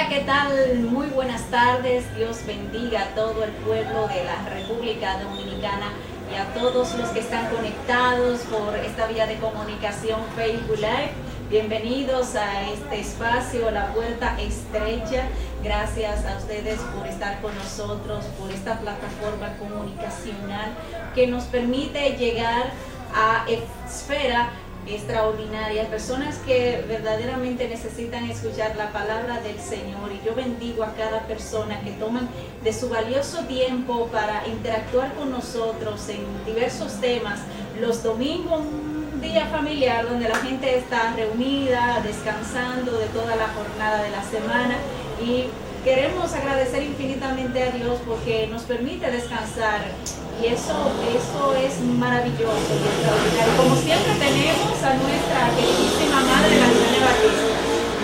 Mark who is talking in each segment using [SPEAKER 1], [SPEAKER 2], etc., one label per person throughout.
[SPEAKER 1] Hola, ¿qué tal? Muy buenas tardes. Dios bendiga a todo el pueblo de la República Dominicana y a todos los que están conectados por esta vía de comunicación Facebook Live. Bienvenidos a este espacio, La Puerta Estrecha. Gracias a ustedes por estar con nosotros, por esta plataforma comunicacional que nos permite llegar a esfera extraordinarias, personas que verdaderamente necesitan escuchar la palabra del Señor, y yo bendigo a cada persona que toman de su valioso tiempo para interactuar con nosotros en diversos temas. Los domingos, un día familiar donde la gente está reunida, descansando de toda la jornada de la semana, y queremos agradecer infinitamente a Dios porque nos permite descansar, y eso es maravilloso y extraordinario. Como siempre tenemos a nuestra queridísima Madre, la Hermana Batista.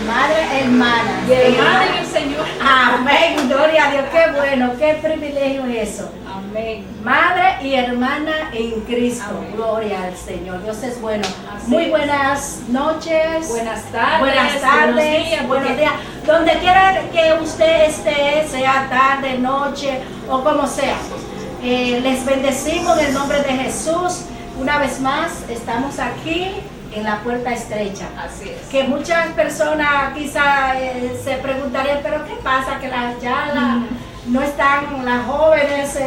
[SPEAKER 2] Madre, hermana.
[SPEAKER 1] Y hermana en el Señor.
[SPEAKER 2] Amén, gloria a Dios, qué bueno, qué privilegio es eso.
[SPEAKER 1] Amén.
[SPEAKER 2] Madre y hermana en Cristo.
[SPEAKER 1] Amén.
[SPEAKER 2] Gloria al Señor, Dios es bueno.
[SPEAKER 1] Así
[SPEAKER 2] Muy
[SPEAKER 1] es.
[SPEAKER 2] buenas noches.
[SPEAKER 1] Buenas tardes.
[SPEAKER 2] Buenas tardes. Buenos días. Donde quiera que usted esté, sea tarde, noche o como sea. Les bendecimos en el nombre de Jesús. Una vez más, estamos aquí en la puerta estrecha.
[SPEAKER 1] Así es.
[SPEAKER 2] Que muchas personas quizá se preguntarían, pero ¿qué pasa? Que no están las jóvenes,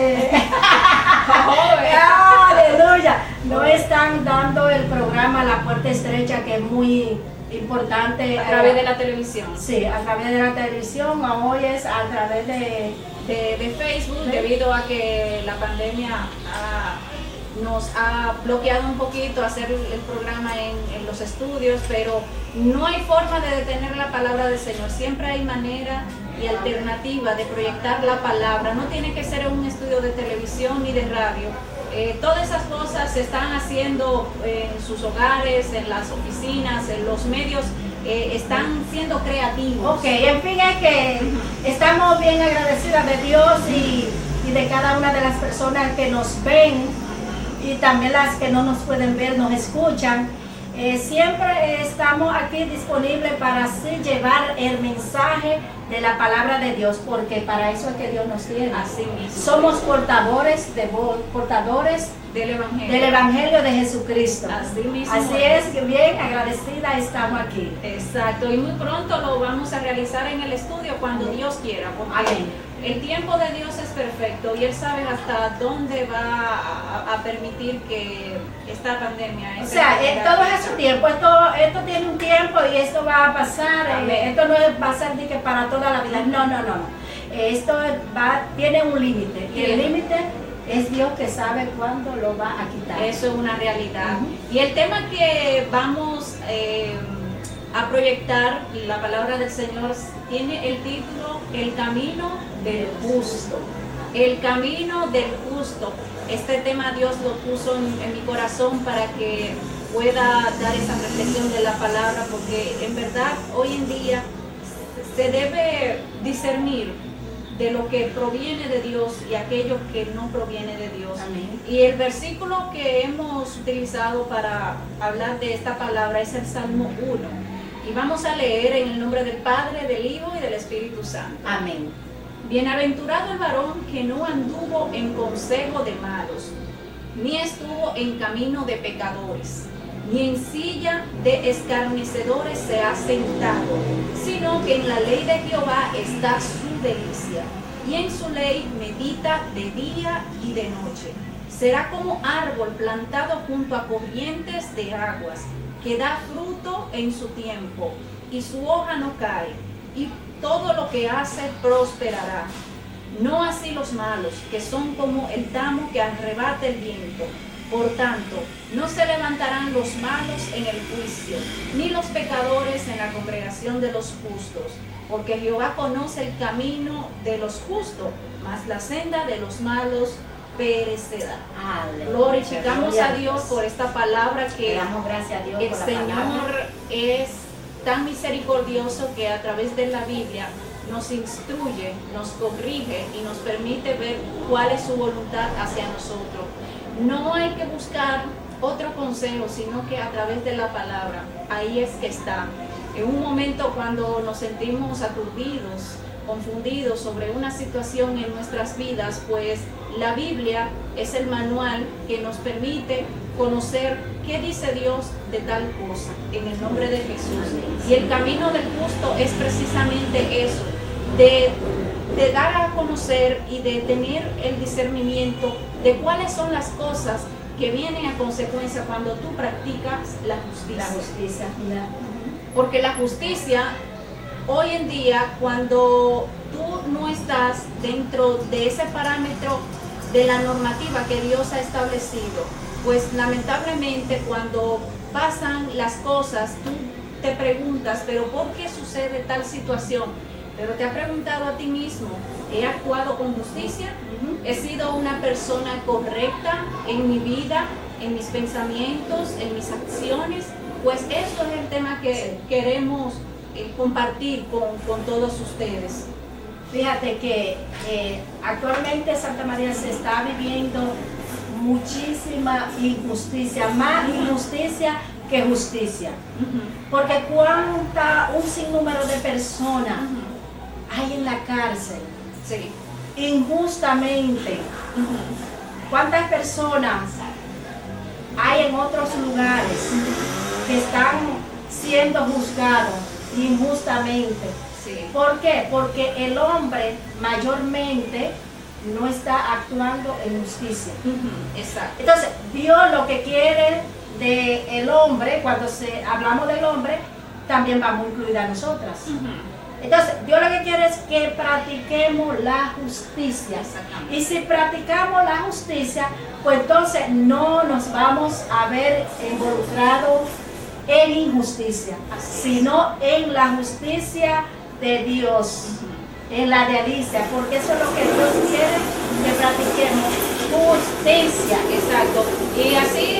[SPEAKER 2] aleluya, no están dando el programa La Puerta Estrecha, que es muy importante.
[SPEAKER 1] A través de la televisión.
[SPEAKER 2] Sí, a través de la televisión, hoy es a través de
[SPEAKER 1] Facebook,
[SPEAKER 2] ¿sí?
[SPEAKER 1] Debido a que la pandemia nos ha bloqueado un poquito hacer el programa en los estudios, pero no hay forma de detener la palabra del Señor. Siempre hay manera y alternativa de proyectar la palabra. No tiene que ser en un estudio de televisión ni de radio. Todas esas cosas se están haciendo en sus hogares, en las oficinas, en los medios. Están siendo creativos.
[SPEAKER 2] Ok, en fin, es que estamos bien agradecidas de Dios y de cada una de las personas que nos ven, y también las que no nos pueden ver, nos escuchan. Siempre estamos aquí disponibles para así llevar el mensaje de la palabra de Dios, porque para eso es que Dios nos tiene.
[SPEAKER 1] Así mismo.
[SPEAKER 2] Somos portadores
[SPEAKER 1] del Evangelio.
[SPEAKER 2] del Evangelio de Jesucristo.
[SPEAKER 1] Así mismo.
[SPEAKER 2] Así es, que bien agradecida estamos aquí.
[SPEAKER 1] Exacto, y muy pronto lo vamos a realizar en el estudio cuando Dios quiera, porque
[SPEAKER 2] Amén.
[SPEAKER 1] El tiempo de Dios es perfecto y Él sabe hasta dónde va a permitir que esta pandemia...
[SPEAKER 2] O sea, todo es a su tiempo, esto tiene un tiempo y esto va a pasar. Esto no va a ser de que para toda la vida, no. Esto tiene un límite, y el límite es Dios que sabe cuándo lo va a quitar.
[SPEAKER 1] Eso es una realidad. Y el tema que vamos a proyectar, la palabra del Señor, tiene el título El Camino del Justo. El Camino del Justo. Este tema Dios lo puso en mi corazón para que pueda dar esa reflexión de la palabra, porque en verdad hoy en día se debe discernir de lo que proviene de Dios y aquello que no proviene de Dios.
[SPEAKER 2] Amén.
[SPEAKER 1] Y el versículo que hemos utilizado para hablar de esta palabra es el Salmo 1. Y vamos a leer en el nombre del Padre, del Hijo y del Espíritu Santo.
[SPEAKER 2] Amén.
[SPEAKER 1] Bienaventurado el varón que no anduvo en consejo de malos, ni estuvo en camino de pecadores, ni en silla de escarnecedores se ha sentado, sino que en la ley de Jehová está su delicia, y en su ley medita de día y de noche. Será como árbol plantado junto a corrientes de aguas, que da fruto en su tiempo, y su hoja no cae, y todo lo que hace prosperará. No así los malos, que son como el tamo que arrebata el viento. Por tanto, no se levantarán los malos en el juicio, ni los pecadores en la congregación de los justos, porque Jehová conoce el camino de los justos, mas la senda de los malos perecerá. Glorificamos a Dios por esta palabra, que
[SPEAKER 2] damos gracias a Dios
[SPEAKER 1] el
[SPEAKER 2] por la
[SPEAKER 1] Señor
[SPEAKER 2] palabra.
[SPEAKER 1] es tan misericordioso que a través de la Biblia nos instruye, nos corrige y nos permite ver cuál es su voluntad hacia nosotros. No hay que buscar otro consejo, sino que a través de la palabra, ahí es que está En un momento cuando nos sentimos aturdidos, confundidos sobre una situación en nuestras vidas, pues la Biblia es el manual que nos permite conocer qué dice Dios de tal cosa, en el nombre de Jesús. Y el camino del justo es precisamente eso, de dar a conocer y de tener el discernimiento de cuáles son las cosas que vienen a consecuencia cuando tú practicas la justicia.
[SPEAKER 2] La justicia.
[SPEAKER 1] Porque la justicia, hoy en día, cuando tú no estás dentro de ese parámetro de la normativa que Dios ha establecido, pues lamentablemente cuando pasan las cosas, tú te preguntas, pero ¿por qué sucede tal situación? Pero te has preguntado a ti mismo, ¿he actuado con justicia? ¿He sido una persona correcta en mi vida, en mis pensamientos, en mis acciones? Pues eso es el tema que queremos compartir con todos ustedes.
[SPEAKER 2] Fíjate que actualmente Santa María se está viviendo muchísima injusticia, más injusticia que justicia. Porque un sinnúmero de personas hay en la cárcel,
[SPEAKER 1] Sí.
[SPEAKER 2] injustamente. ¿Cuántas personas hay en otros lugares que están siendo juzgados injustamente?
[SPEAKER 1] Sí.
[SPEAKER 2] ¿Por qué? Porque el hombre mayormente no está actuando en justicia.
[SPEAKER 1] Exacto.
[SPEAKER 2] Entonces, Dios lo que quiere del hombre, cuando hablamos del hombre, también vamos a incluir a nosotras. Entonces, Dios lo que quiere es que practiquemos la justicia.
[SPEAKER 1] Exactamente.
[SPEAKER 2] Y si practicamos la justicia, pues entonces no nos vamos a ver involucrados en injusticia, sino en la justicia de Dios, en la de Alicia, porque eso es lo que Dios quiere, que practiquemos justicia.
[SPEAKER 1] Exacto. Y así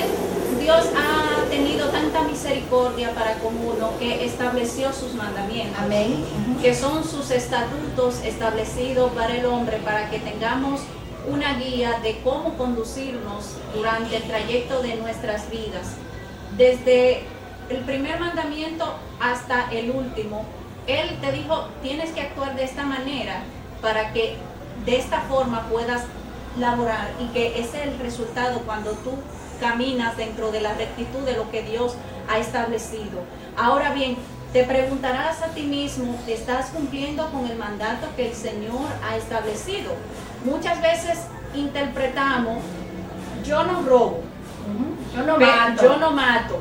[SPEAKER 1] Dios ha tenido tanta misericordia para con uno que estableció sus mandamientos.
[SPEAKER 2] Amén.
[SPEAKER 1] Que son sus estatutos establecidos para el hombre, para que tengamos una guía de cómo conducirnos durante el trayecto de nuestras vidas. Desde el primer mandamiento hasta el último, Él te dijo, tienes que actuar de esta manera para que de esta forma puedas laborar, y que ese es el resultado cuando tú caminas dentro de la rectitud de lo que Dios ha establecido. Ahora bien, te preguntarás a ti mismo, ¿estás cumpliendo con el mandato que el Señor ha establecido? Muchas veces interpretamos, yo no robo, yo no mato,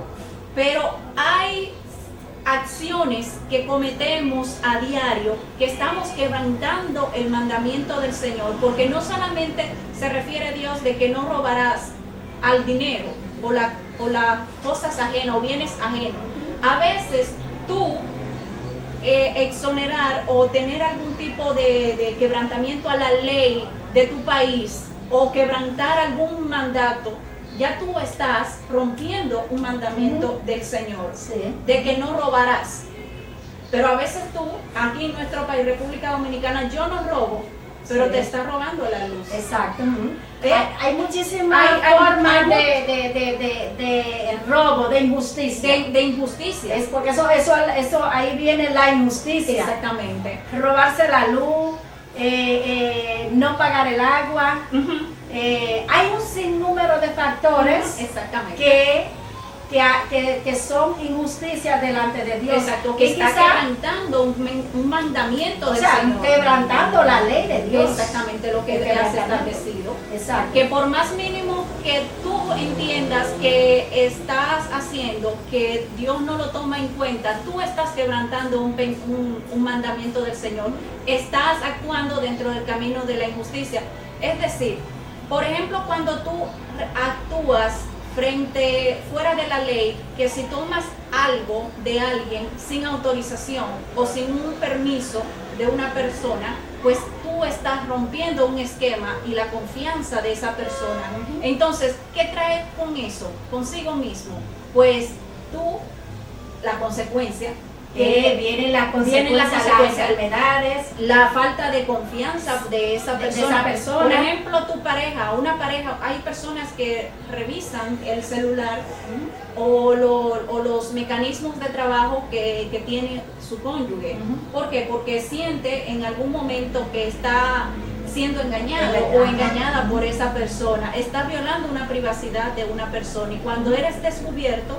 [SPEAKER 1] pero hay acciones que cometemos a diario que estamos quebrantando el mandamiento del Señor, porque no solamente se refiere Dios de que no robarás al dinero o las cosas ajenas o bienes ajenos. A veces tú exonerar o tener algún tipo de quebrantamiento a la ley de tu país o quebrantar algún mandato, ya tú estás rompiendo un mandamiento del Señor, de que no robarás. Pero a veces tú, aquí en nuestro país, República Dominicana, yo no robo, pero te está robando la luz.
[SPEAKER 2] Exacto. Hay muchísimas formas de robo, de injusticia.
[SPEAKER 1] De injusticia.
[SPEAKER 2] Es porque eso ahí viene la injusticia.
[SPEAKER 1] Exactamente.
[SPEAKER 2] Robarse la luz, no pagar el agua. Hay un sinnúmero de factores
[SPEAKER 1] Exactamente.
[SPEAKER 2] que son injusticias delante de Dios.
[SPEAKER 1] Exacto, que está quebrantando un mandamiento del Señor.
[SPEAKER 2] Quebrantando la ley de Dios.
[SPEAKER 1] Exactamente lo que has establecido.
[SPEAKER 2] Exacto.
[SPEAKER 1] Que por más mínimo que tú entiendas que estás haciendo, que Dios no lo toma en cuenta, tú estás quebrantando un mandamiento del Señor, estás actuando dentro del camino de la injusticia. Es decir, por ejemplo, cuando tú actúas fuera de la ley, que si tomas algo de alguien sin autorización o sin un permiso de una persona, pues tú estás rompiendo un esquema y la confianza de esa persona. Entonces, ¿qué trae con eso? Consigo mismo. Pues tú, la consecuencia,
[SPEAKER 2] vienen las consecuencias, las enfermedades,
[SPEAKER 1] la falta de confianza de esa persona. Por ejemplo, tu pareja, una pareja, hay personas que revisan el celular o los mecanismos de trabajo que tiene su cónyuge. ¿Por qué? Porque siente en algún momento que está siendo engañado o engañada por esa persona, está violando una privacidad de una persona, y cuando eres descubierto,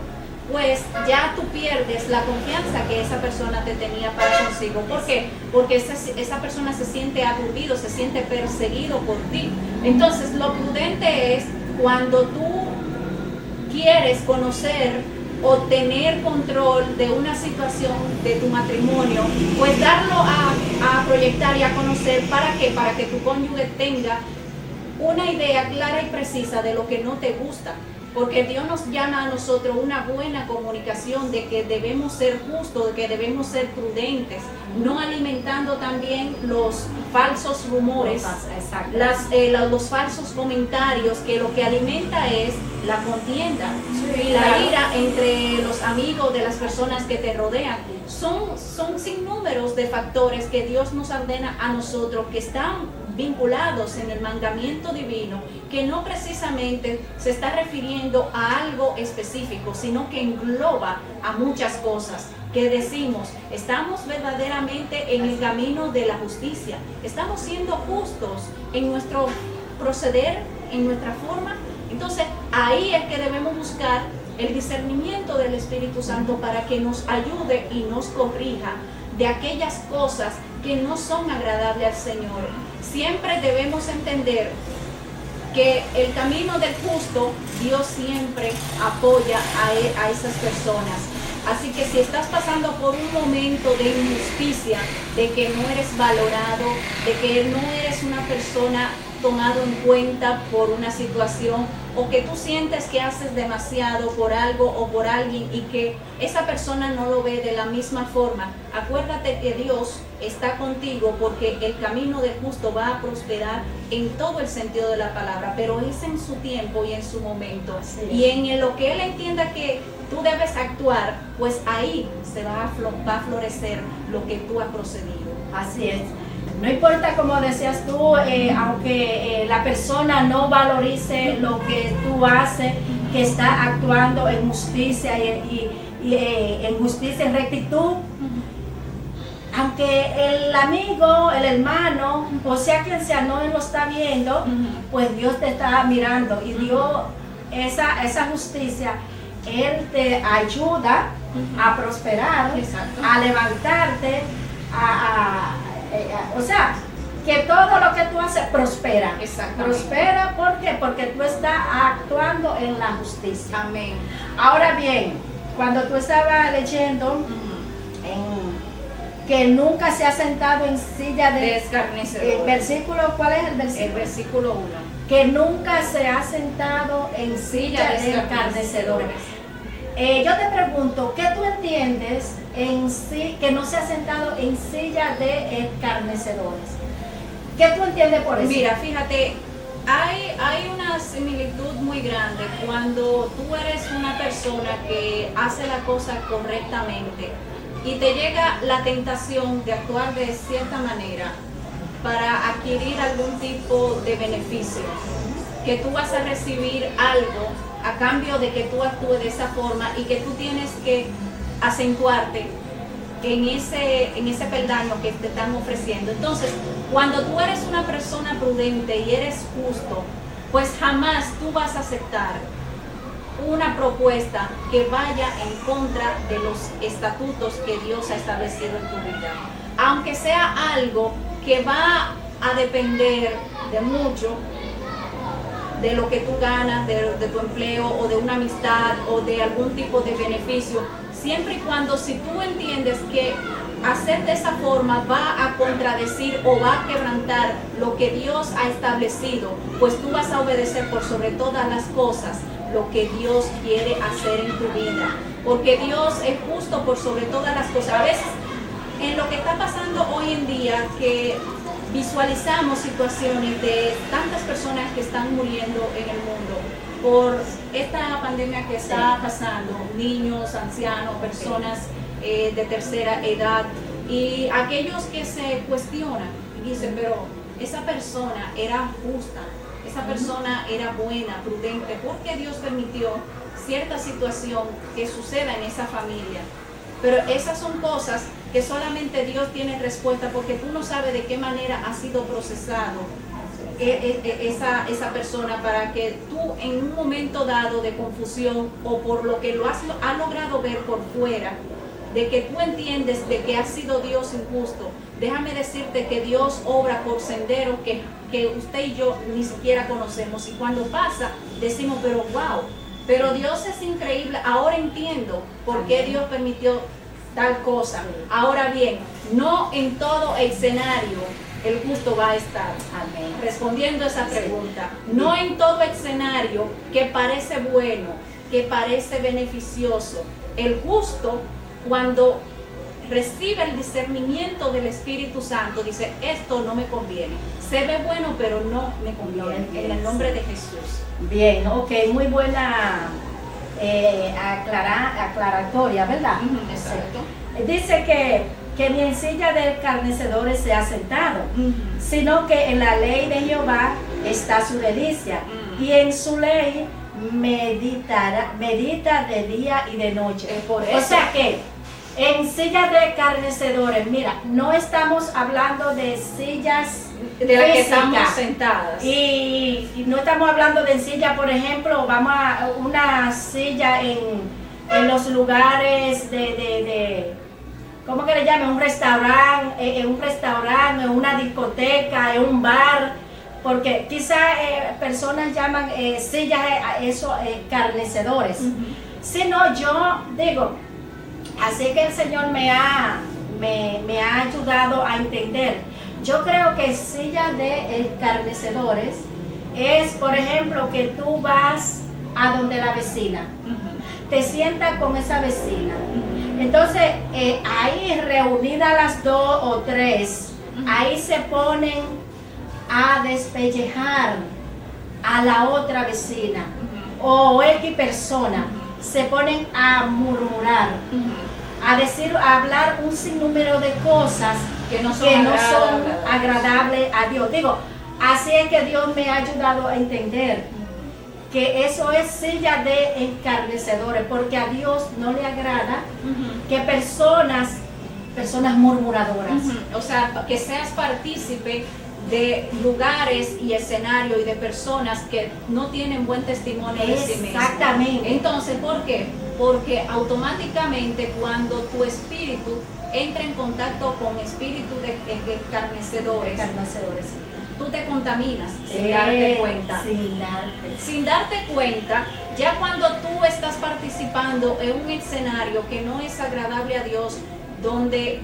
[SPEAKER 1] pues ya tú pierdes la confianza que esa persona te tenía para consigo. ¿Por qué? Porque esa persona se siente aturdido, se siente perseguido por ti. Entonces, lo prudente es cuando tú quieres conocer o tener control de una situación de tu matrimonio, pues darlo a proyectar y a conocer. ¿Para qué? Para que tu cónyuge tenga una idea clara y precisa de lo que no te gusta. Porque Dios nos llama a nosotros una buena comunicación, de que debemos ser justos, de que debemos ser prudentes, no alimentando también los falsos rumores, los falsos comentarios, que lo que alimenta es la contienda y la ira entre los amigos de las personas que te rodean. Son sinnúmeros de factores que Dios nos ordena a nosotros, que están vinculados en el mandamiento divino, que no precisamente se está refiriendo a algo específico, sino que engloba a muchas cosas, que decimos, estamos verdaderamente en el camino de la justicia, estamos siendo justos en nuestro proceder, en nuestra forma. Entonces ahí es que debemos buscar el discernimiento del Espíritu Santo para que nos ayude y nos corrija de aquellas cosas que no son agradables al Señor. Siempre debemos entender que el camino del justo, Dios siempre apoya a esas personas. Así que si estás pasando por un momento de injusticia, de que no eres valorado, de que no eres una persona tomado en cuenta por una situación, o que tú sientes que haces demasiado por algo o por alguien y que esa persona no lo ve de la misma forma, acuérdate que Dios está contigo, porque el camino del justo va a prosperar en todo el sentido de la palabra, pero es en su tiempo y en su momento. Y en lo que Él entienda que tú debes actuar, pues ahí se va a florecer lo que tú has procedido.
[SPEAKER 2] Así es. No importa, como decías tú, aunque la persona no valorice lo que tú haces, que está actuando en justicia y en justicia, en rectitud, aunque el amigo, el hermano, o sea quien sea, no lo está viendo, pues Dios te está mirando, y Dios, esa justicia, Él te ayuda a prosperar, a levantarte, o sea, que todo lo que tú haces prospera. Prospera, ¿por qué? Porque tú estás actuando en la justicia.
[SPEAKER 1] Amén.
[SPEAKER 2] Ahora bien, cuando tú estabas leyendo que nunca se ha sentado en silla de
[SPEAKER 1] escarnecedores.
[SPEAKER 2] El versículo, ¿cuál es el versículo?
[SPEAKER 1] El versículo 1.
[SPEAKER 2] Que nunca se ha sentado en silla de escarnecedores. Yo te pregunto, ¿qué tú entiendes en sí que no se ha sentado en silla de escarnecedores? ¿Qué tú entiendes por eso?
[SPEAKER 1] Mira, fíjate, hay una similitud muy grande cuando tú eres una persona que hace la cosa correctamente y te llega la tentación de actuar de cierta manera para adquirir algún tipo de beneficio, que tú vas a recibir algo a cambio de que tú actúes de esa forma, y que tú tienes que acentuarte en ese peldaño que te están ofreciendo. Entonces, cuando tú eres una persona prudente y eres justo, pues jamás tú vas a aceptar una propuesta que vaya en contra de los estatutos que Dios ha establecido en tu vida, aunque sea algo que va a depender de mucho de lo que tú ganas, de tu empleo o de una amistad o de algún tipo de beneficio, siempre y cuando, si tú entiendes que hacer de esa forma va a contradecir o va a quebrantar lo que Dios ha establecido, pues tú vas a obedecer por sobre todas las cosas lo que Dios quiere hacer en tu vida, porque Dios es justo por sobre todas las cosas. A veces, en lo que está pasando hoy en día, que visualizamos situaciones de tantas personas que están muriendo en el mundo por esta pandemia que está pasando, niños, ancianos, personas de tercera edad, y aquellos que se cuestionan y dicen, pero esa persona era justa, esa persona era buena, prudente, ¿por qué Dios permitió cierta situación que suceda en esa familia? Pero esas son cosas que solamente Dios tiene respuesta, porque tú no sabes de qué manera ha sido procesado esa persona para que tú en un momento dado de confusión o por lo que has logrado ver por fuera, de que tú entiendes de que ha sido Dios injusto. Déjame decirte que Dios obra por senderos que usted y yo ni siquiera conocemos, y cuando pasa decimos, pero wow, pero Dios es increíble, ahora entiendo por qué Dios permitió tal cosa. Ahora bien, no en todo escenario el justo va a estar.
[SPEAKER 2] Amén.
[SPEAKER 1] Respondiendo a esa pregunta, no en todo escenario que parece bueno, que parece beneficioso, el justo, cuando recibe el discernimiento del Espíritu Santo, dice, esto no me conviene, se ve bueno pero no me conviene, en el nombre de Jesús.
[SPEAKER 2] Bien, ok, muy buena aclaratoria, ¿verdad?
[SPEAKER 1] Exacto.
[SPEAKER 2] Dice que ni en silla de escarnecedores se ha sentado, sino que en la ley de Jehová está su delicia, y en su ley medita de día y de noche.
[SPEAKER 1] Por eso.
[SPEAKER 2] O sea que en sillas de escarnecedores, mira, no estamos hablando de sillas
[SPEAKER 1] de las que
[SPEAKER 2] físicas,
[SPEAKER 1] estamos sentadas.
[SPEAKER 2] y no estamos hablando de silla, por ejemplo, vamos a una silla en los lugares de ¿cómo que le llaman? Un restaurante, en una discoteca, en un bar, porque quizás personas llaman sillas a eso escarnecedores. Sino yo digo, así que el Señor me ha ayudado a entender. Yo creo que silla de escarnecedores es, por ejemplo, que tú vas a donde la vecina, te sientas con esa vecina. Entonces, ahí reunidas las dos o tres, ahí se ponen a despellejar a la otra vecina o X persona, se ponen a murmurar, a hablar un sinnúmero de cosas
[SPEAKER 1] que no son
[SPEAKER 2] agradables a Dios. Digo, así es que Dios me ha ayudado a entender que eso es silla de escarnecedores, porque a Dios no le agrada que personas murmuradoras.
[SPEAKER 1] O sea, que seas partícipe de lugares y escenarios y de personas que no tienen buen testimonio de sí mismos.
[SPEAKER 2] Exactamente.
[SPEAKER 1] Entonces, ¿por qué? Porque automáticamente cuando tu espíritu entra en contacto con espíritu de escarnecedores, tú te contaminas sin darte cuenta. Sin darte cuenta, ya cuando tú estás participando en un escenario que no es agradable a Dios, donde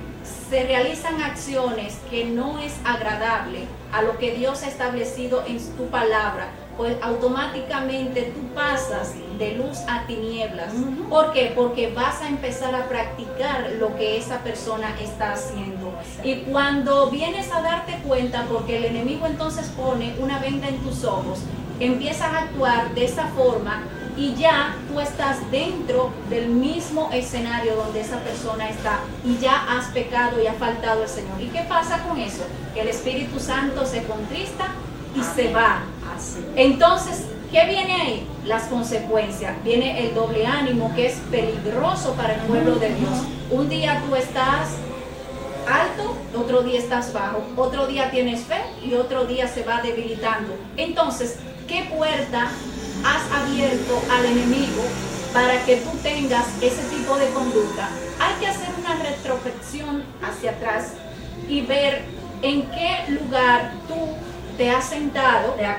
[SPEAKER 1] se realizan acciones que no es agradable a lo que Dios ha establecido en tu palabra, pues automáticamente tú pasas de luz a tinieblas. ¿Por qué? Porque vas a empezar a practicar lo que esa persona está haciendo. Y cuando vienes a darte cuenta, porque el enemigo entonces pone una venda en tus ojos, empiezas a actuar de esa forma y ya tú estás dentro del mismo escenario donde esa persona está y ya has pecado y has faltado al Señor. ¿Y qué pasa con eso? Que el Espíritu Santo se contrista y se va. Entonces, ¿qué viene ahí? Las consecuencias. Viene el doble ánimo, que es peligroso para el pueblo de Dios. Un día tú estás alto, otro día estás bajo, otro día tienes fe y otro día se va debilitando. Entonces, ¿qué puerta has abierto al enemigo para que tú tengas ese tipo de conducta? Hay que hacer una retrospección hacia atrás y ver en qué lugar tú te has sentado
[SPEAKER 2] te has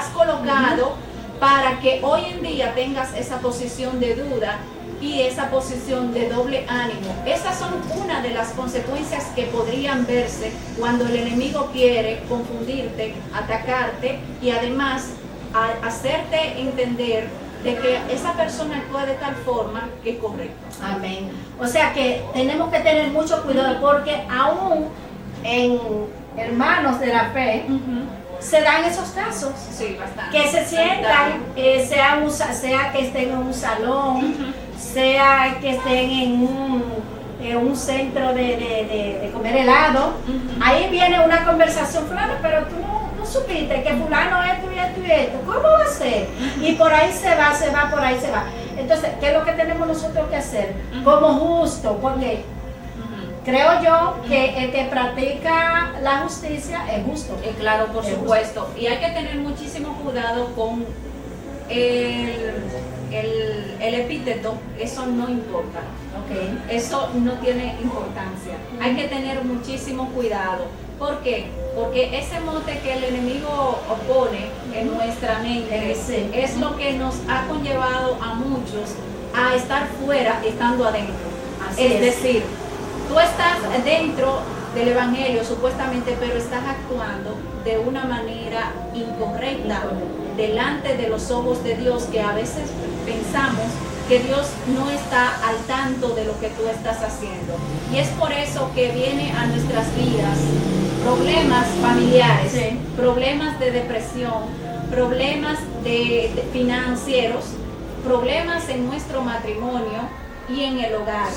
[SPEAKER 2] colocado
[SPEAKER 1] para que hoy en día tengas esa posición de duda y esa posición de doble ánimo. Esas son una de las consecuencias que podrían verse cuando el enemigo quiere confundirte, atacarte y además hacerte entender de que esa persona actúa de tal forma que es correcto.
[SPEAKER 2] Amén. O sea que tenemos que tener mucho cuidado, porque aún en hermanos de la fe se dan esos casos.
[SPEAKER 1] Sí, bastante.
[SPEAKER 2] Que se sientan, sea que estén en un salón, sea que estén en un centro de comer helado. Ahí viene una conversación, fulano, pero tú no supiste que fulano esto y esto y esto, ¿cómo va a ser? Y por ahí se va, por ahí se va. Entonces, ¿qué es lo que tenemos nosotros que hacer? Como justo, porque creo yo que el que practica la justicia es justo.
[SPEAKER 1] Claro, por supuesto. Y hay que tener muchísimo cuidado con el epíteto, eso no importa.
[SPEAKER 2] Okay.
[SPEAKER 1] Eso no tiene importancia. Hay que tener muchísimo cuidado. ¿Por qué? Porque ese mote que el enemigo opone en nuestra mente es lo que nos ha conllevado a muchos a estar fuera estando adentro. Es decir, tú estás dentro del evangelio supuestamente, pero estás actuando de una manera incorrecta delante de los ojos de Dios, que a veces pensamos que Dios no está al tanto de lo que tú estás haciendo. Y es por eso que viene a nuestras vidas problemas familiares, problemas de depresión, problemas de financieros, problemas en nuestro matrimonio y en el hogar,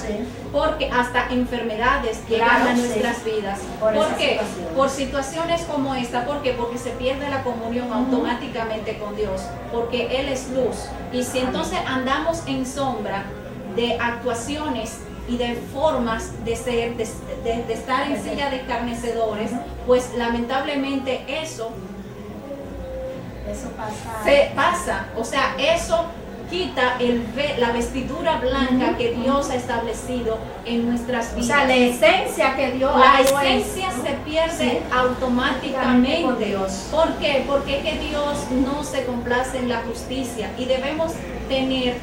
[SPEAKER 1] porque hasta enfermedades llegan a nuestras vidas. ¿Por qué? Por situaciones como esta. ¿Por qué? Porque se pierde la comunión automáticamente con Dios, porque Él es luz. Y si entonces andamos en sombra de actuaciones y de formas de ser, de estar en silla de escarnecedores, pues lamentablemente eso pasa. O sea, eso quita la vestidura blanca que Dios ha establecido en nuestras vidas.
[SPEAKER 2] O sea, la esencia que Dios
[SPEAKER 1] la esencia se pierde automáticamente. ¿Por qué? Porque es que Dios no se complace en la justicia y debemos tener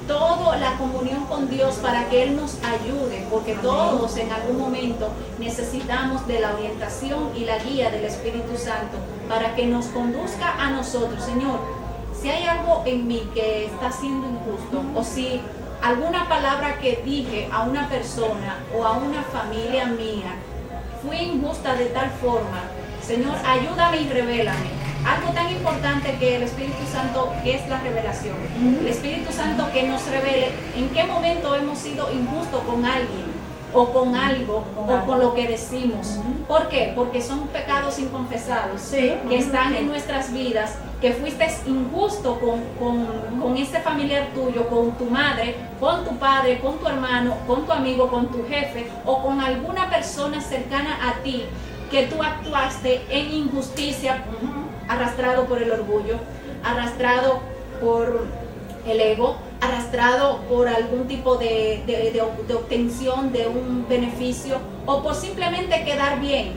[SPEAKER 1] toda la comunión con Dios para que Él nos ayude, porque todos en algún momento necesitamos de la orientación y la guía del Espíritu Santo para que nos conduzca a nosotros. Señor, si hay algo en mí que está siendo injusto, o si alguna palabra que dije a una persona o a una familia mía fue injusta de tal forma, Señor, ayúdame y revélame. Algo tan importante que el Espíritu Santo, que es la revelación. El Espíritu Santo que nos revele en qué momento hemos sido injustos con alguien, o con algo, o con lo que decimos. ¿Por qué? Porque son pecados inconfesados que están en nuestras vidas, que fuiste injusto con ese familiar tuyo, con tu madre, con tu padre, con tu hermano, con tu amigo, con tu jefe, o con alguna persona cercana a ti, que tú actuaste en injusticia, arrastrado por el orgullo, arrastrado por el ego, arrastrado por algún tipo de obtención de un beneficio, o por simplemente quedar bien,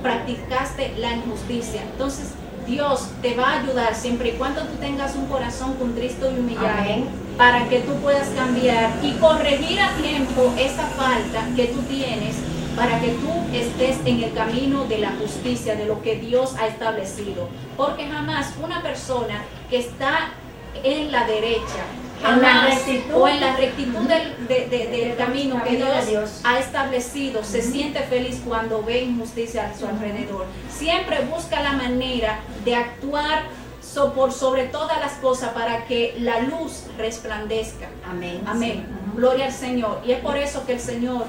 [SPEAKER 1] practicaste la injusticia. Entonces Dios te va a ayudar siempre y cuando tú tengas un corazón contristo y humillado, para que tú puedas cambiar y corregir a tiempo esa falta que tú tienes, para que tú estés en el camino de la justicia, de lo que Dios ha establecido. Porque jamás una persona que está en la derecha, en la rectitud del camino que Dios ha establecido, se siente feliz cuando ve injusticia a su alrededor. Siempre busca la manera de actuar por sobre todas las cosas para que la luz resplandezca. Amén. Amén. Gloria al Señor. Y es por eso que el Señor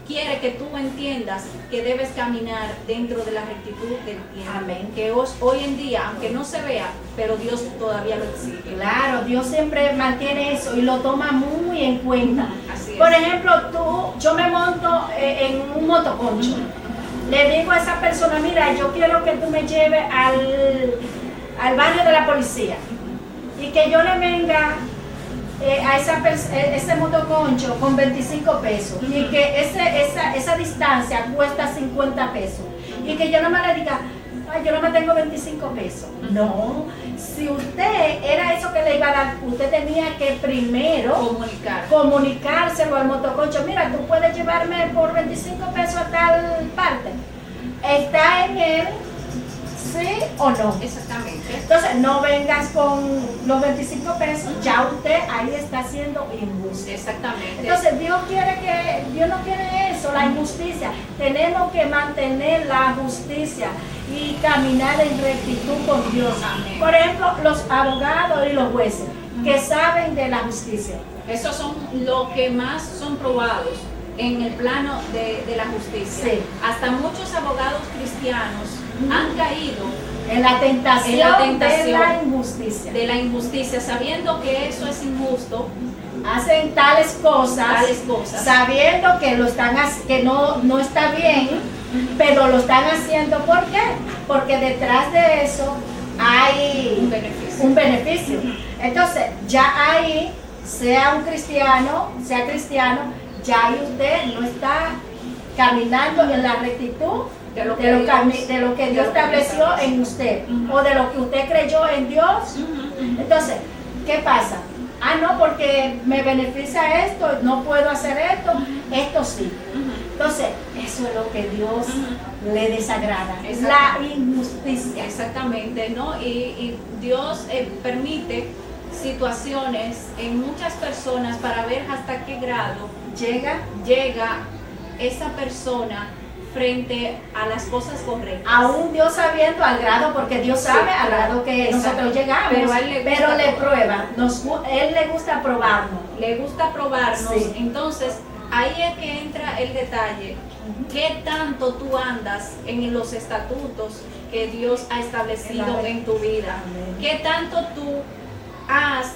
[SPEAKER 1] quiere que tú entiendas que debes caminar dentro de la rectitud del tiempo. Amén. Que hoy en día, aunque no se vea, pero Dios todavía lo exige.
[SPEAKER 2] Claro, Dios siempre mantiene eso y lo toma muy en cuenta.
[SPEAKER 1] Así es.
[SPEAKER 2] Por ejemplo, yo me monto en un motoconcho. Le digo a esa persona, mira, yo quiero que tú me lleves al barrio de la policía y que yo le venga a ese motoconcho con 25 pesos y que esa distancia cuesta 50 pesos y que yo no me le diga, ay, yo no me tengo 25 pesos. No, si usted era eso que le iba a dar, usted tenía que primero comunicárselo al motoconcho. Mira, tú puedes llevarme por 25 pesos a tal parte. Está en él, ¿sí o no?
[SPEAKER 1] Exactamente.
[SPEAKER 2] Entonces, no vengas con los 25 pesos, ya usted ahí está siendo injusto.
[SPEAKER 1] Exactamente.
[SPEAKER 2] Entonces, Dios no quiere eso, la injusticia. Tenemos que mantener la justicia y caminar en rectitud con Dios.
[SPEAKER 1] Amén.
[SPEAKER 2] Por ejemplo, los abogados y los jueces que saben de la justicia.
[SPEAKER 1] Esos son los que más son probados en el plano de la justicia.
[SPEAKER 2] Sí.
[SPEAKER 1] Hasta muchos abogados cristianos han caído
[SPEAKER 2] en la tentación,
[SPEAKER 1] de la injusticia, sabiendo que eso es injusto.
[SPEAKER 2] Hacen tales cosas, sabiendo que lo están que no está bien, pero lo están haciendo. ¿Por qué? Porque detrás de eso hay un beneficio. Entonces, ya ahí, sea cristiano, ya ahí usted no está caminando en la rectitud de lo que Dios estableció en usted, o de lo que usted creyó en Dios. Entonces, ¿qué pasa? No, porque me beneficia esto, no puedo hacer esto, esto sí. Entonces, eso es lo que Dios le desagrada, es la injusticia.
[SPEAKER 1] Exactamente, ¿no? Y Dios permite situaciones en muchas personas para ver hasta qué grado llega esa persona frente a las cosas correctas.
[SPEAKER 2] Aún Dios sabiendo al grado, porque Dios sabe al grado que nosotros llegamos, pero le prueba, Él le gusta probarnos.
[SPEAKER 1] Le gusta probarnos,
[SPEAKER 2] sí.
[SPEAKER 1] Entonces ahí es que entra el detalle. ¿Qué tanto tú andas en los estatutos que Dios ha establecido en tu vida? ¿Qué tanto tú has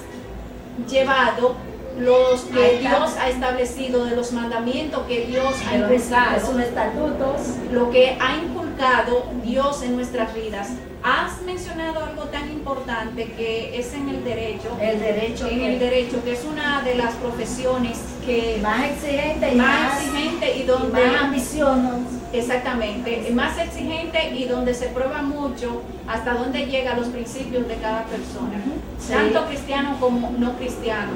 [SPEAKER 1] llevado los que Dios ha establecido, de los mandamientos que Dios ha inculcado,
[SPEAKER 2] sus estatutos,
[SPEAKER 1] lo que ha inculcado Dios en nuestras vidas? Has mencionado algo tan importante que es en el derecho, que es una de las profesiones que
[SPEAKER 2] más exigente
[SPEAKER 1] y donde
[SPEAKER 2] más ambiciones.
[SPEAKER 1] Exactamente, más exigente y donde se prueba mucho hasta dónde llegan los principios de cada persona, tanto cristiano como no cristiano.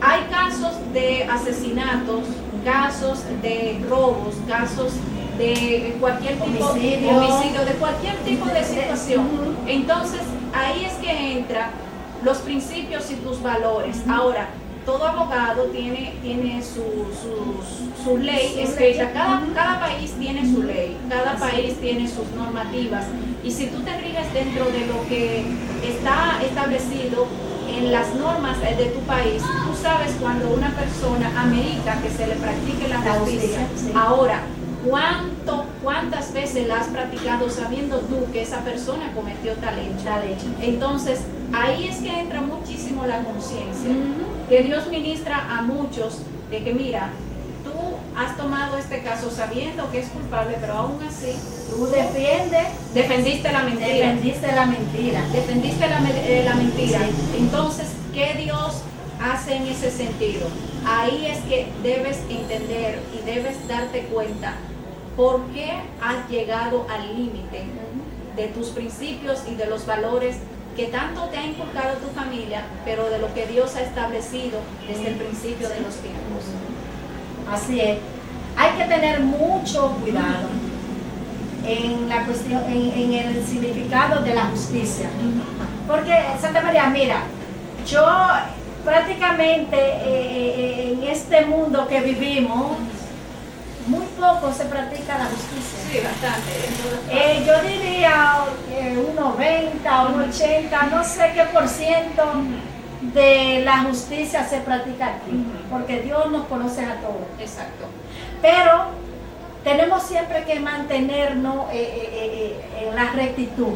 [SPEAKER 1] Hay casos de asesinatos, casos de robos, casos de cualquier tipo homicidio, de cualquier tipo de situación. Entonces, ahí es que entran los principios y tus valores. Ahora, todo abogado tiene su ley escrita. Cada país tiene su ley, cada país tiene sus normativas. Y si tú te riges dentro de lo que está establecido en las normas de tu país, tú sabes cuando una persona amerita que se le practique la justicia. Ahora, ¿cuántas veces la has practicado sabiendo tú que esa persona cometió tal hecho? Entonces, ahí es que entra muchísimo la conciencia, que Dios ministra a muchos de que mira, tú has tomado este caso sabiendo que es culpable, pero aún así
[SPEAKER 2] tú
[SPEAKER 1] defendiste la mentira. Defendiste la mentira.
[SPEAKER 2] Sí.
[SPEAKER 1] Entonces, ¿qué Dios hace en ese sentido? Ahí es que debes entender y debes darte cuenta por qué has llegado al límite de tus principios y de los valores que tanto te ha inculcado tu familia, pero de lo que Dios ha establecido desde el principio de los tiempos.
[SPEAKER 2] Así es. Hay que tener mucho cuidado en la cuestión, en el significado de la justicia. Porque, Santa María, mira, yo prácticamente en este mundo que vivimos, muy poco se practica la justicia.
[SPEAKER 1] Sí, bastante.
[SPEAKER 2] Yo diría un 90, un 80, no sé qué por ciento de la justicia se practica aquí, porque Dios nos conoce a todos.
[SPEAKER 1] Exacto.
[SPEAKER 2] Pero tenemos siempre que mantenernos en la rectitud,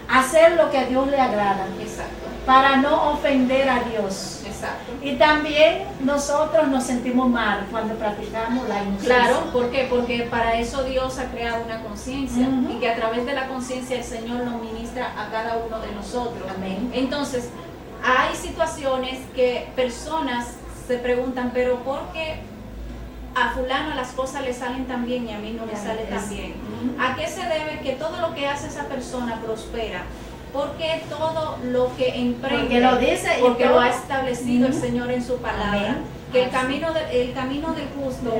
[SPEAKER 2] hacer lo que a Dios le agrada.
[SPEAKER 1] Exacto.
[SPEAKER 2] Para no ofender a Dios.
[SPEAKER 1] Exacto.
[SPEAKER 2] Y también nosotros nos sentimos mal cuando practicamos la injusticia.
[SPEAKER 1] Claro, ¿por qué? Porque para eso Dios ha creado una conciencia y que a través de la conciencia el Señor nos ministra a cada uno de nosotros.
[SPEAKER 2] Amén.
[SPEAKER 1] Entonces, hay situaciones que personas se preguntan, pero ¿por qué a fulano las cosas le salen tan bien y a mí no le sale tan bien? ¿A qué se debe que todo lo que hace esa persona prospera? Porque todo lo que emprende,
[SPEAKER 2] porque lo dice,
[SPEAKER 1] porque lo ha establecido el Señor en su palabra.
[SPEAKER 2] Amén.
[SPEAKER 1] que el camino del justo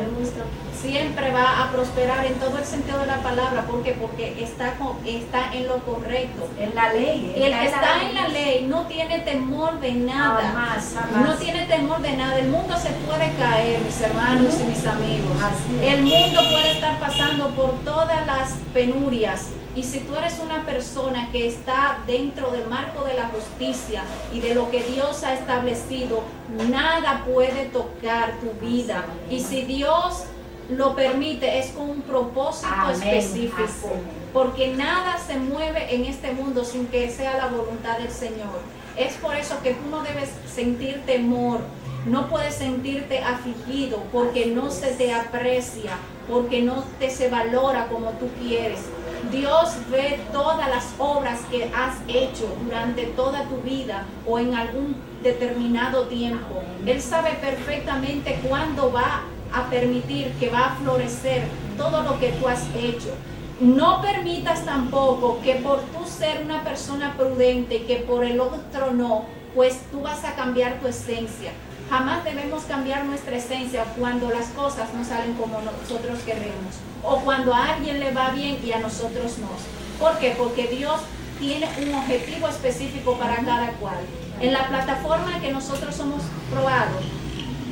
[SPEAKER 1] siempre va a prosperar en todo el sentido de la palabra. ¿Por qué? Porque está en lo correcto.
[SPEAKER 2] En la ley.
[SPEAKER 1] Y el que está en la ley no tiene temor de nada.
[SPEAKER 2] Jamás.
[SPEAKER 1] No tiene temor de nada. El mundo se puede caer, mis hermanos y mis amigos.
[SPEAKER 2] Así es.
[SPEAKER 1] El mundo puede estar pasando por todas las penurias. Y si tú eres una persona que está dentro del marco de la justicia y de lo que Dios ha establecido, nada puede tocar tu vida. Y si Dios lo permite, es con un propósito específico. Porque nada se mueve en este mundo sin que sea la voluntad del Señor. Es por eso que tú no debes sentir temor. No puedes sentirte afligido porque no se te aprecia, porque no te se valora como tú quieres. Dios ve todas las obras que has hecho durante toda tu vida o en algún determinado tiempo. Él sabe perfectamente cuándo va a permitir que va a florecer todo lo que tú has hecho. No permitas tampoco que por tú ser una persona prudente y que por el otro no, pues tú vas a cambiar tu esencia. Jamás debemos cambiar nuestra esencia cuando las cosas no salen como nosotros queremos o cuando a alguien le va bien y a nosotros no. ¿Por qué? Porque Dios tiene un objetivo específico para cada cual. En la plataforma que nosotros somos probados,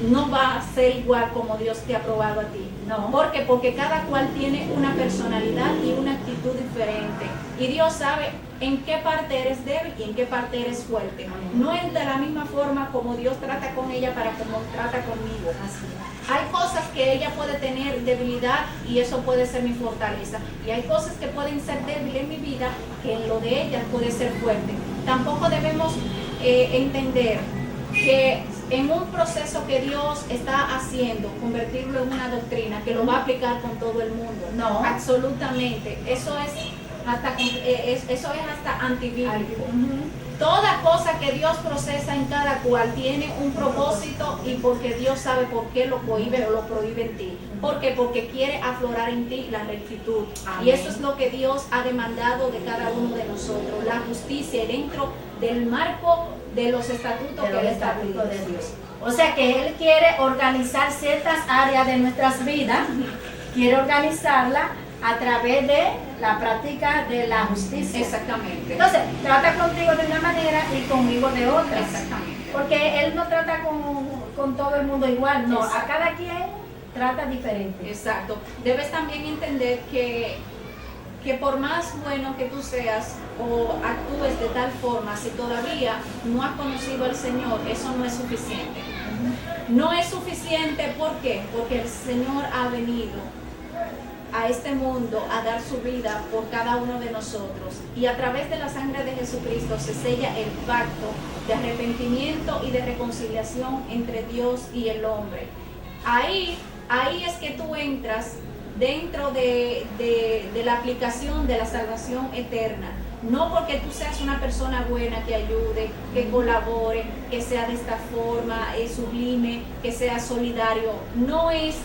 [SPEAKER 1] no va a ser igual como Dios te ha probado a ti.
[SPEAKER 2] No.
[SPEAKER 1] ¿Por qué? Porque cada cual tiene una personalidad y una actitud diferente. Y Dios sabe en qué parte eres débil y en qué parte eres fuerte. No es de la misma forma como Dios trata con ella para como trata conmigo.
[SPEAKER 2] Así es.
[SPEAKER 1] Hay cosas que ella puede tener debilidad y eso puede ser mi fortaleza. Y hay cosas que pueden ser débiles en mi vida que en lo de ella puede ser fuerte. Tampoco debemos entender que en un proceso que Dios está haciendo, convertirlo en una doctrina que lo va a aplicar con todo el mundo.
[SPEAKER 2] No.
[SPEAKER 1] Absolutamente. Eso es hasta antibíblico. Toda cosa que Dios procesa en cada cual tiene un propósito y porque Dios sabe por qué lo cohíbe o lo prohíbe en ti. ¿Por qué? Porque quiere aflorar en ti la rectitud.
[SPEAKER 2] Amén.
[SPEAKER 1] Y eso es lo que Dios ha demandado de cada uno de nosotros. La justicia dentro del marco de los estatutos que Él establece
[SPEAKER 2] de Dios. O sea que Él quiere organizar ciertas áreas de nuestras vidas, quiere organizarla a través de la práctica de la justicia.
[SPEAKER 1] Exactamente.
[SPEAKER 2] Entonces, trata contigo de una manera y conmigo de otra.
[SPEAKER 1] Exactamente.
[SPEAKER 2] Porque Él no trata con todo el mundo igual, no.
[SPEAKER 1] Exacto.
[SPEAKER 2] A cada quien trata diferente.
[SPEAKER 1] Exacto. Debes también entender que por más bueno que tú seas o actúes de tal forma, si todavía no has conocido al Señor, eso no es suficiente. No es suficiente, ¿por qué? Porque el Señor ha venido a este mundo a dar su vida por cada uno de nosotros y a través de la sangre de Jesucristo se sella el pacto de arrepentimiento y de reconciliación entre Dios y el hombre. Ahí es que tú entras dentro de la aplicación de la salvación eterna. No porque tú seas una persona buena que ayude, que colabore, que sea de esta forma, sublime, que sea solidario. No es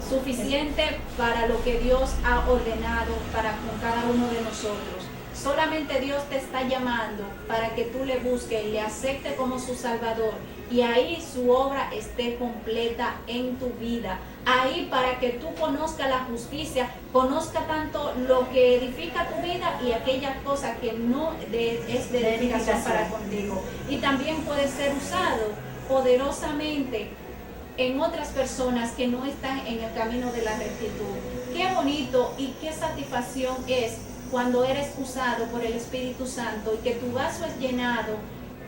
[SPEAKER 1] suficiente para lo que Dios ha ordenado para con cada uno de nosotros. Solamente Dios te está llamando para que tú le busques y le aceptes como su Salvador. Y ahí su obra esté completa en tu vida. Ahí para que tú conozcas la justicia, conozca tanto lo que edifica tu vida y aquellas cosas que no es de edificación para contigo. Y también puede ser usado poderosamente en otras personas que no están en el camino de la rectitud. Qué bonito y qué satisfacción es cuando eres usado por el Espíritu Santo y que tu vaso es llenado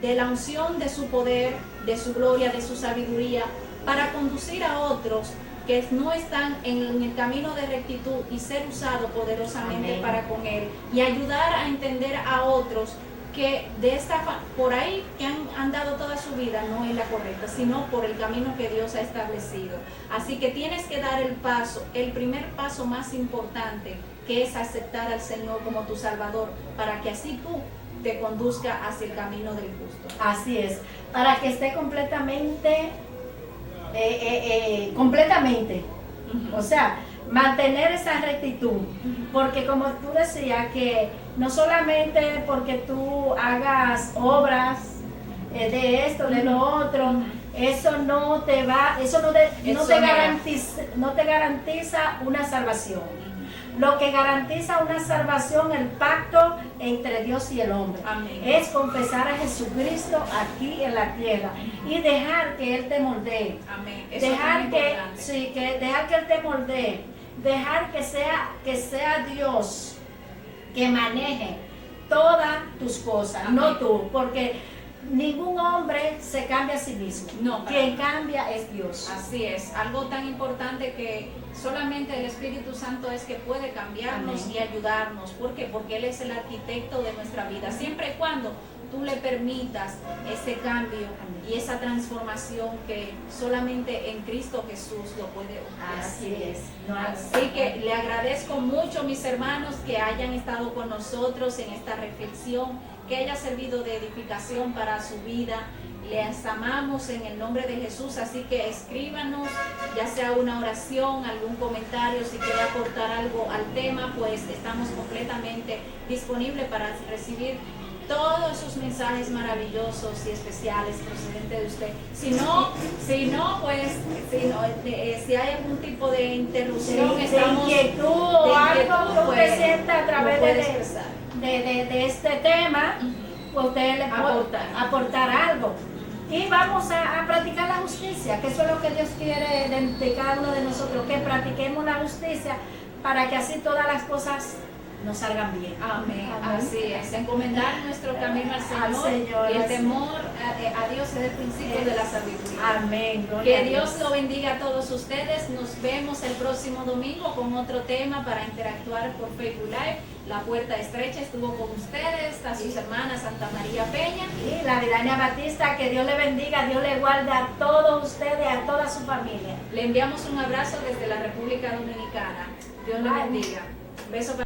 [SPEAKER 1] de la unción de su poder, de su gloria, de su sabiduría, para conducir a otros que no están en el camino de rectitud y ser usado poderosamente
[SPEAKER 2] Amén.
[SPEAKER 1] para con Él y ayudar a entender a otros que por ahí que han andado toda su vida no es la correcta, sino por el camino que Dios ha establecido. Así que tienes que dar el primer paso más importante, que es aceptar al Señor como tu Salvador, para que así tú te conduzca hacia el camino del justo.
[SPEAKER 2] Así es, para que esté completamente, o sea, mantener esa rectitud, porque como tú decías, que no solamente porque tú hagas obras de esto, de lo otro, eso no te garantiza una salvación. Lo que garantiza una salvación, el pacto entre Dios y el hombre,
[SPEAKER 1] Amén.
[SPEAKER 2] es confesar a Jesucristo aquí en la tierra y dejar que Él te moldee.
[SPEAKER 1] Amén. Eso
[SPEAKER 2] Dejar
[SPEAKER 1] es muy
[SPEAKER 2] que,
[SPEAKER 1] importante.
[SPEAKER 2] sí, dejar que Él te moldee, dejar que sea Dios que maneje todas tus cosas,
[SPEAKER 1] Amén.
[SPEAKER 2] no tú, porque ningún hombre se cambia a sí mismo.
[SPEAKER 1] No, para
[SPEAKER 2] Quien
[SPEAKER 1] nada.
[SPEAKER 2] cambia es Dios.
[SPEAKER 1] Así es, algo tan importante que solamente el Espíritu Santo es que puede cambiarnos
[SPEAKER 2] Amén.
[SPEAKER 1] y ayudarnos. ¿Por qué? Porque Él es el arquitecto de nuestra vida. Siempre y cuando tú le permitas ese cambio y esa transformación que solamente en Cristo Jesús lo puede ocurrir.
[SPEAKER 2] Así es. No,
[SPEAKER 1] Así que le agradezco mucho, mis hermanos, que hayan estado con nosotros en esta reflexión, que haya servido de edificación para su vida. Les amamos en el nombre de Jesús, así que escríbanos, ya sea una oración, algún comentario, si quiere aportar algo al tema, pues estamos completamente disponibles para recibir todos esos mensajes maravillosos y especiales procedentes de usted. Si hay algún tipo de interrupción,
[SPEAKER 2] de
[SPEAKER 1] estamos
[SPEAKER 2] inquietud o algo que
[SPEAKER 1] pues,
[SPEAKER 2] usted sienta a través
[SPEAKER 1] lo puede
[SPEAKER 2] de
[SPEAKER 1] expresar.
[SPEAKER 2] este tema, pues usted le puede aportar algo. Y vamos a practicar la justicia, que eso es lo que Dios quiere de cada uno de nosotros, que practiquemos la justicia para que así todas las cosas nos salgan bien.
[SPEAKER 1] Amén.
[SPEAKER 2] Amén.
[SPEAKER 1] Así es, encomendar nuestro camino al Señor, y el
[SPEAKER 2] así.
[SPEAKER 1] temor a Dios es el principio de la sabiduría.
[SPEAKER 2] Amén. Gloria
[SPEAKER 1] Que
[SPEAKER 2] a
[SPEAKER 1] Dios lo bendiga a todos ustedes. Nos vemos el próximo domingo con otro tema para interactuar por Facebook Live. La puerta estrecha estuvo con ustedes, a sus hermanas Santa María Peña
[SPEAKER 2] y la Vidania Batista. Que Dios le bendiga, Dios le guarde a todos ustedes, a toda su familia.
[SPEAKER 1] Le enviamos un abrazo desde la República Dominicana. Dios lo bendiga. Beso para